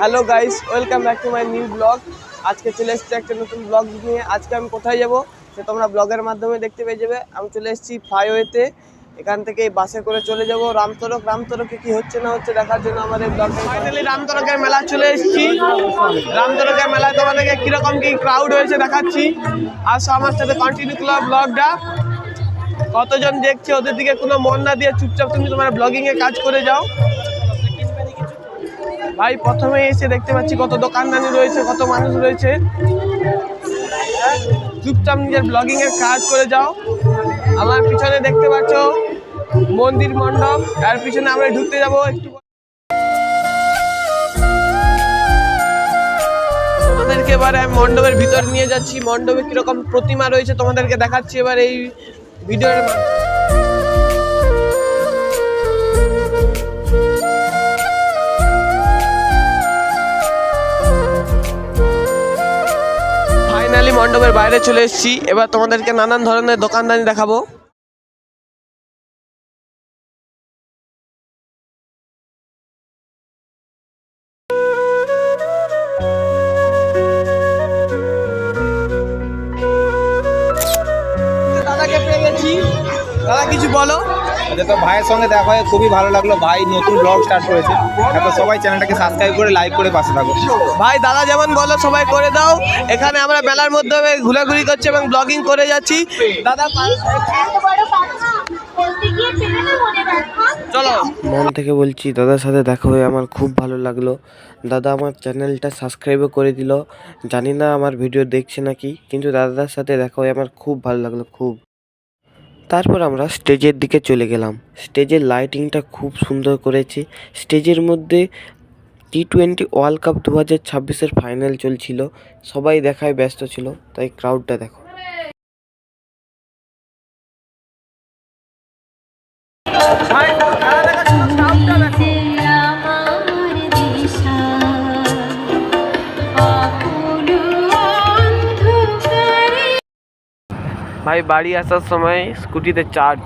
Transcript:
Hello guys, welcome back to my new blog. আজকে চলে এসেছি একটা নতুন ব্লগ নিয়ে। আজকে আমি কোথায় যাব সে তোমরা ব্লগের মাধ্যমে দেখতে পেয়ে যাবে। আমি চলে এসেছি ফ্লাইওয়েতে। এখান থেকে বাসে করে চলে যাব রামতরকে কি হচ্ছে না হচ্ছে দেখার জন্য আমাদের ব্লগে। ফাইনালি রামতরকের মেলা চলে এসেছি। রামতরকের মেলায় তোমাদেরকে কীরকম কি ক্রাউড হয়েছে দেখাচ্ছি। আসো আমার সাথে কন্টিনিউ করো ব্লগটা। কতজন দেখছে ওদের দিকে কোনো মন না দিয়ে চুপচাপ তুমি তোমার ব্লগিংয়ে কাজ করে যাও। ভাই প্রথমে এসে দেখতে পাচ্ছি কত দোকানদানি রয়েছে, কত মানুষ রয়েছে। চুপচাপ নিজের ব্লগিং এর কাজ করে যাও। আমার পিছনে দেখতে পাচ্ছ মন্দির মণ্ডপ, আর পিছনে আমরা ঢুকতে যাব একটু। তোমাদেরকে এবারে আমি মণ্ডপের ভিতর নিয়ে যাচ্ছি। মণ্ডপে কিরকম প্রতিমা রয়েছে তোমাদেরকে দেখাচ্ছি এবার এই ভিডিওর। ফাইনালি মণ্ডপের বাইরে চলে এসেছি। এবার তোমাদেরকে নানান ধরনের দোকানদানি দেখাবো। দাদাকে পেয়ে গেছি। দাদা কিছু বলো। তো ভাইয়ের সঙ্গে দেখা হয়ে খুবই ভালো লাগলো। ভাই নতুন ব্লগ স্টার্ট করেছে, তো সবাই চ্যানেলটাকে সাবস্ক্রাইব করে লাইক করে পাশে থাকো। ভাই দাদা যেমন বলো সবাই করে দাও। এখানে আমরা মেলার মধ্যে ঘোরাঘুরি করছি এবং ব্লগিং করে যাচ্ছি। দাদা চলো। মন থেকে বলছি, দাদার সাথে দেখা হয়ে আমার খুব ভালো লাগলো। দাদা আমার চ্যানেলটা সাবস্ক্রাইবও করে দিল। জানি না আমার ভিডিও দেখছে নাকি, কিন্তু দাদার সাথে দেখা হয়ে আমার খুব ভালো লাগলো, খুব। তারপর আমরা স্টেজের দিকে চলে গেলাম। স্টেজের লাইটিংটা খুব সুন্দর করেছে। স্টেজের মধ্যে T20 ওয়ার্ল্ড কাপ 2026-এর ফাইনাল চলছিল। সবাই দেখায় ব্যস্ত ছিল, তাই ক্রাউডটা দেখো। ভাই খেলা দেখার জন্য ক্রাউডটা দেখো। ভাই বাড়ি আসার সময় স্কুটিতে চার্জ